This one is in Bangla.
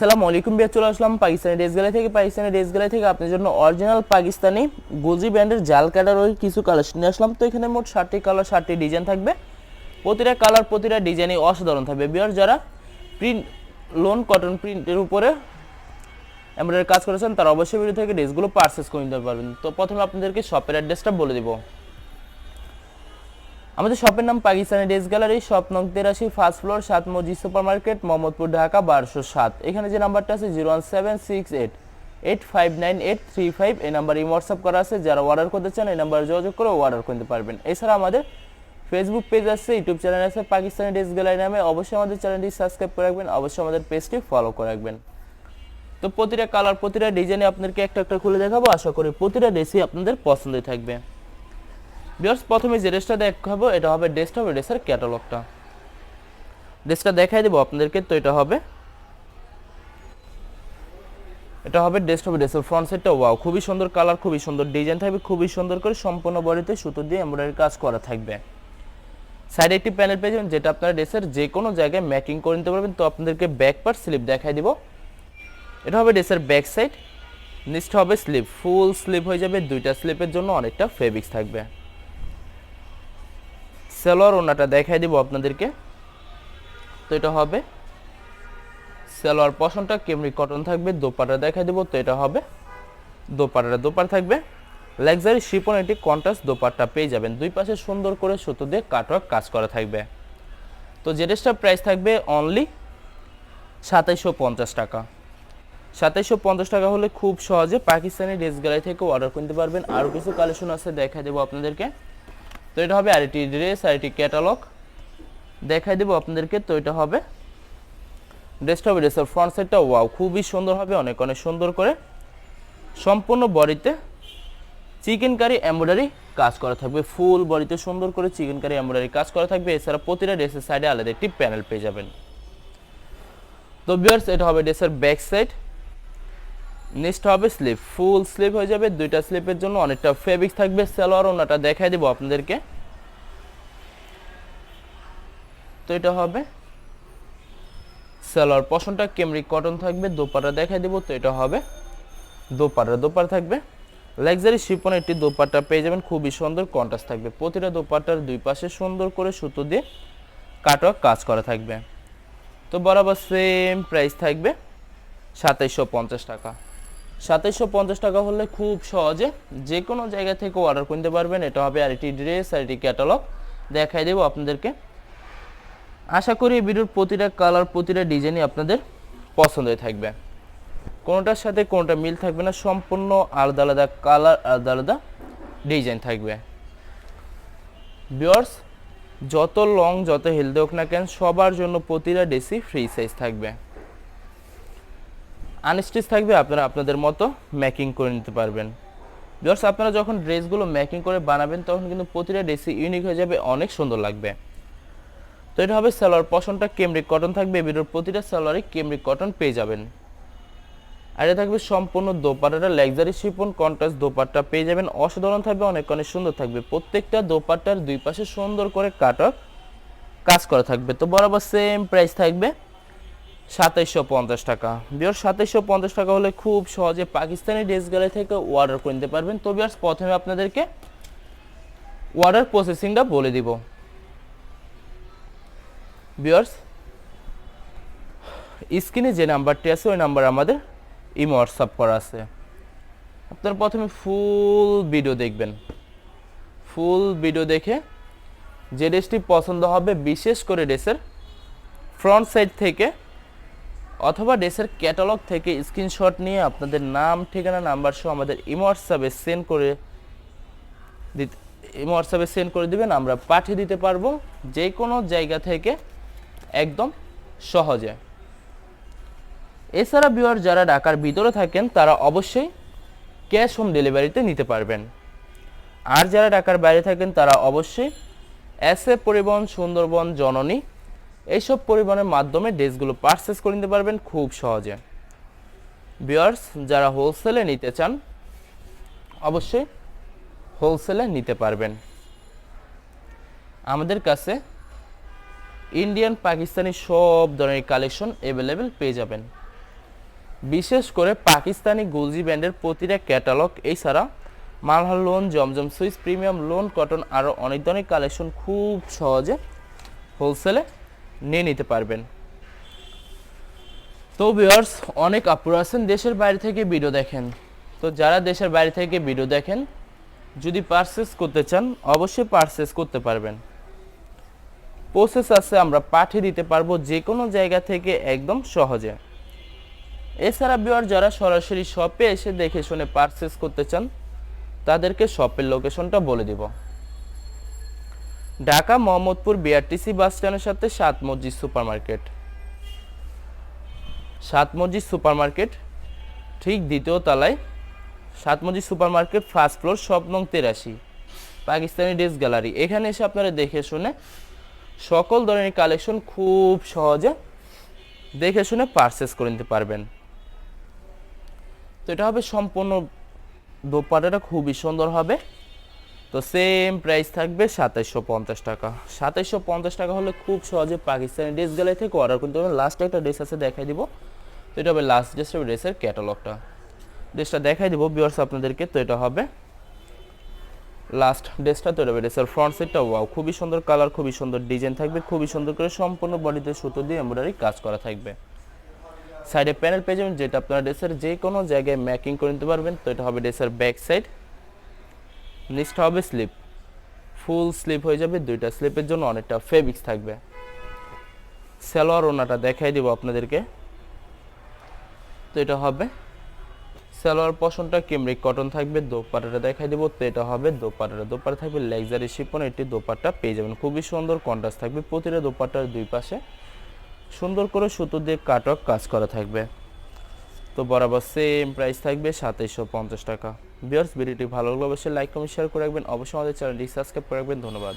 আসসালামু আলাইকুম ভাইয়া, চলে আসলাম পাকিস্তানি ড্রেস গ্যালারি থেকে। পাকিস্তানি ড্রেস গ্যালারি থেকে আপনার জন্য অরিজিনাল পাকিস্তানি গোজি ব্র্যান্ডের জাল কাটার ওই কিছু কালেকশন নিয়ে আসলাম। তো এখানে মোট 7টি কালার 7টি ডিজাইন থাকবে। প্রতিটা কালার প্রতিটা ডিজাইনই অসাধারণ থাকবে। বিয়ার যারা প্রিন্ট লোন কটন প্রিন্টের উপরে এমব্রয়ডারি কাজ করেছেন তারা অবশ্যই ভিডিও থেকে ড্রেসগুলো পারচেস করে নিতে পারবেন। তো প্রথমে আপনাদেরকে শপের অ্যাড্রেসটা বলে দেবো। আমাদের শপের নাম পাকিস্তানি ড্রেস গ্যালারি, শপ নং 83, ফার্স্ট ফ্লোর, 7 মসজিদ সুপার মার্কেট, মোহাম্মদপুর, ঢাকা 1207। এখানে যে নাম্বারটা আছে 01768859835, এই নাম্বারে হোয়াটসঅ্যাপ করা আছে। যারা অর্ডার করতে চান এই নাম্বারে যোগাযোগ করে অর্ডার করতে পারবেন। এছাড়া আমাদের ফেসবুক পেজ আছে, ইউটিউব চ্যানেল আছে পাকিস্তানি ড্রেস গ্যালারি নামে। অবশ্যই আমাদের চ্যানেলটি সাবস্ক্রাইব করে রাখবেন, অবশ্যই আমাদের পেজটি ফলো করে রাখবেন। তো প্রতিটা কালার প্রতিটা ডিজাইনে আপনাদেরকে একটা একটা খুলে দেখাবো। আশা করি প্রতিটা ড্রেসই আপনাদের পছন্দের থাকবে। ভিউয়ার্স, প্রথমে যে ড্রেসটা দেখাবো এটা হবে ড্রেসের ক্যাটালগটা। ড্রেসটা দেখাই দেবো আপনাদেরকে। তো এটা হবে ড্রেসের ফ্রন্ট সাইডটা। ওয়াও, খুবই সুন্দর কালার, খুবই সুন্দর ডিজাইন থাকবে, খুবই সুন্দর করে সম্পূর্ণ বডিতে সুতো দিয়ে এমব্রয়ডারি কাজ করা থাকবে। সাইডে একটি প্যানেল পেয়ে যাবেন যেটা আপনারা ড্রেসের যে কোনো জায়গায় ম্যাকিং করে নিতে পারবেন। তো আপনাদেরকে ব্যাক পার্ট স্লিপ দেখাই দিব। এটা হবে ড্রেসের ব্যাক সাইড। নিচটা হবে স্লিপ, ফুল স্লিপ হয়ে যাবে। দুইটা স্লিপের জন্য অনেকটা ফেব্রিক্স থাকবে। সালোয়ার ওনাটা দেখাই দিব আপনাদেরকে। তো এটা হবে সালোয়ার পশনটা কেমরি কটন থাকবে। দোপাট্টা দেখাই দিব। তো এটা হবে দোপাট্টা থাকবে লাক্সারি শিফন, এটি কন্ট্রাস্ট দোপাট্টা পেয়ে যাবেন। দুই পাশে সুন্দর করে সুতো দিয়ে কাটওয়ার্ক কাজ করা থাকবে। তো যে ড্রেসটার প্রাইস থাকবে অনলি 2750 টাকা। 2750 টাকা হলে খুব সহজে পাকিস্তানি ড্রেস গ্যালারি থেকে অর্ডার করতে পারবেন। আরও কিছু কালেকশন আছে, দেখাই দেবো আপনাদেরকে। তো এটা হবে আরেকটি ড্রেস, আরেকটি ক্যাটালগ দেখাই দেবো আপনাদেরকে। তো এটা হবে ড্রেসের ফ্রন্ট সাইডটা। ওয়াও, খুবই সুন্দর হবে, অনেক অনেক সুন্দর করে সম্পূর্ণ বডিতে চিকেন কারি এমব্রয়ডারি কাজ করা থাকবে। ফুল বডিতে সুন্দর করে চিকেন কারি এমব্রয়ডারি কাজ করা থাকবে। এছাড়া প্রতিটা ড্রেসের সাইডে আলাদা একটি প্যানেল পেয়ে যাবেন। তো ভিউয়ার্স, এটা হবে ড্রেসের ব্যাক সাইড। নেক্সট হবে স্লিপ, ফুল স্লিপ হয়ে যাবে। দুইটা স্লিপের জন্য অনেকটা ফেব্রিক থাকবে। সালোয়ার ওনাটা দেখাই দেবো আপনাদেরকে। তো এটা হবে সালোয়ার পশনটা কেমরি কটন থাকবে। দোপাট্টা দেখাই দেবো। তো এটা হবে দোপাট্টা থাকবে লাক্সারি শিফন, একটি দোপাট্টা পেয়ে যাবেন। খুবই সুন্দর কন্ট্রাস্ট থাকবে। প্রতিটা দোপাট্টার দুই পাশে সুন্দর করে সুতো দিয়ে কাটওয়ার্ক কাজ করা থাকবে। তো বরাবর সেম প্রাইস থাকবে 2750 টাকা। 2750 টাকা হলে খুব সহজে যে কোনো জায়গা থেকে অর্ডার করতে পারবেন। এটা হবে আরেকটি ড্রেস, আরেকটি ক্যাটালগ দেখাই দেবো আপনাদেরকে। আশা করি এই ভিডিওর প্রতিটা কালার প্রতিটা ডিজাইনই আপনাদের পছন্দের থাকবে। কোনোটার সাথে কোনোটা মিল থাকবে না, সম্পূর্ণ আলাদা আলাদা কালার, আলাদা আলাদা ডিজাইন থাকবে। ভিউয়ার্স, যত লং যত হেলদি হোক না কেন সবার জন্য প্রতিটা ড্রেসই ফ্রি সাইজ থাকবে। আনস্টিচ থাকবে, আপনারা আপনাদের মতো মেকিং করে নিতে পারবেন। ভিউয়ার্স, আপনারা যখন ড্রেসগুলো মেকিং করে বানাবেন তখন কিন্তু প্রতিটা ড্রেসই ইউনিক হয়ে যাবে, অনেক সুন্দর লাগবে। তো এটা হবে সালোয়ার পশনটা কেমরিক কটন থাকবে। ভিডিওর প্রতিটা সালোয়ারে কেমরিক কটন পেয়ে যাবেন। আর এটা থাকবে সম্পূর্ণ দোপাট্টাটা লাক্সারি শিফন কন্ট্রাস্ট দোপাট্টা পেয়ে যাবেন। অসাধারণ থাকবে, অনেক অনেক সুন্দর থাকবে। প্রত্যেকটা দোপাট্টার দুই পাশে সুন্দর করে কাটওয়ার্ক কাজ করা থাকবে। তো বরাবর সেম প্রাইস থাকবে 2750 টাকা। ভিউয়ার্স, 2750 টাকা হলে খুব সহজে পাকিস্তানি ড্রেস গ্যালারি থেকে অর্ডার করে নিতে পারবেন। তো ভিউয়ার্স, প্রথমে আপনাদেরকে অর্ডার প্রসেসিংটা বলে দিব। ভিউয়ার্স, স্ক্রিনে যে নাম্বারটি আছে ওই নাম্বার আমাদের ইমো হোয়াটসঅ্যাপ করা আছে। আপনারা প্রথমে ফুল ভিডিও দেখবেন। ফুল ভিডিও দেখে যে ড্রেসটি পছন্দ হবে, বিশেষ করে ড্রেসের ফ্রন্ট সাইড থেকে অথবা ড্রেসের ক্যাটালগ থেকে স্ক্রিনশট নিয়ে আপনাদের নাম ঠিকানা নাম্বার সহ আমাদের ইমো হোয়াটসঅ্যাপে সেন্ড করে দিবেন। আমরা পাঠিয়ে দিতে পারবো যে কোনো জায়গা থেকে একদম সহজে। এছাড়া ভিউয়ার যারা ঢাকার ভিতরে থাকেন তারা অবশ্যই ক্যাশ হোম ডেলিভারিতে নিতে পারবেন। আর যারা ঢাকার বাইরে থাকেন তারা অবশ্যই এসএ পরিবহন, সুন্দরবন, জননী এইসব পরিবহনের মাধ্যমে ড্রেসগুলো পারচেস করে নিতে পারবেন খুব সহজে। ভিউয়ার্স, যারা হোলসেলে নিতে চান অবশ্যই হোলসেলে নিতে পারবেন। আমাদের কাছে ইন্ডিয়ান পাকিস্তানি সব ধরনের কালেকশন অ্যাভেলেবেল পেয়ে যাবেন। বিশেষ করে পাকিস্তানি গুলজি ব্র্যান্ডের প্রতিটা ক্যাটালগ, এছাড়া মালহার লোন, জমজম সুইস, প্রিমিয়াম লোন, কটন আরও অনেক ধরনের কালেকশন খুব সহজে হোলসেলে নিয়ে নিতে পারবেন। তো ভিউয়ার্স, অনেক আপুরা আছেন দেশের বাইরে থেকে ভিডিও দেখেন। তো যারা দেশের বাইরে থেকে ভিডিও দেখেন, যদি পারচেস করতে চান অবশ্যই পারচেস করতে পারবেন। প্রসেস আছে, আমরা পাঠিয়ে দিতে পারবো যে কোনো জায়গা থেকে একদম সহজে। এছাড়া ভিউয়ার যারা সরাসরি শপে এসে দেখে শুনে পারচেস করতে চান, তাদেরকে শপের লোকেশনটা বলে দিব। ঢাকা মোহাম্মদপুর বিআরটিসি বাস স্ট্যান্ডের সাথে সাত মসজিদ সুপার মার্কেট। সাত মসজিদ সুপার মার্কেট ঠিক দ্বিতীয় তলায়, সাত মসজিদ super market first floor, shop নং 83, পাকিস্তানি ড্রেস গ্যালারি। এখানে এসে আপনারা দেখে শুনে সকল ধরনের কালেকশন খুব সহজে দেখে শুনে পারচেস করে নিতে পারবেন। তো এটা হবে সম্পূর্ণ দোপাট্টাটা খুবই সুন্দর হবে। তো সেম প্রাইস থাকবে 2750 টাকা। 2750 টাকা হলে খুব সহজে পাকিস্তানি ড্রেস গ্যালারি থেকে অর্ডার করতে পারবেন। লাস্ট একটা ড্রেস আছে, দেখাই দিব। তো এটা হবে লাস্ট ড্রেসের ক্যাটালগটা। ড্রেসটা দেখাই দিব ভিউয়ার্স আপনাদেরকে। তো এটা হবে লাস্ট ড্রেসটা। তো এটা হবে ড্রেসের ফ্রন্ট সাইডটা। ওয়াও, খুবই সুন্দর কালার, খুবই সুন্দর ডিজাইন থাকবে, খুবই সুন্দর করে সম্পূর্ণ বডিতে সুতো দিয়ে এমব্রয়ডারি কাজ করা থাকবে। সাইডে প্যানেল পেয়ে যাবেন, যেটা আপনারা ড্রেসের যে কোনো জায়গায় ম্যাকিং করে নিতে পারবেন। তো এটা হবে ড্রেসের ব্যাক সাইড। নিচটা হবে স্লিপ, ফুল স্লিপ হয়ে যাবে। দুইটা স্লিপের জন্য অনেকটা ফেব্রিক্স থাকবে। সালোয়ার ওনাটা দেখাই দিব আপনাদেরকে। তো এটা হবে সালোয়ার পশনটা কেমব্রিক কটন থাকবে। দোপাট্টাটা দেখাই দিব। তো এটা হবে দোপাট্টা থাকবে লাক্সারি শিফন। এটি দোপাট্টা পেয়ে যাবেন, খুবই সুন্দর কন্ট্রাস্ট থাকবে। প্রতিটা দোপাট্টার দুই পাশে সুন্দর করে সুতো দিয়ে কাটক কাজ করা থাকবে। তো বরাবর সেম প্রাইস থাকবে 2750 টাকা। ভিউয়ার্স, ভিডিওটি ভালো লাগলে অবশ্যই লাইক কমেন্ট শেয়ার করে রাখবেন। অবশ্যই আমাদের চ্যানেলটি সাবস্ক্রাইব করে রাখবেন। ধন্যবাদ।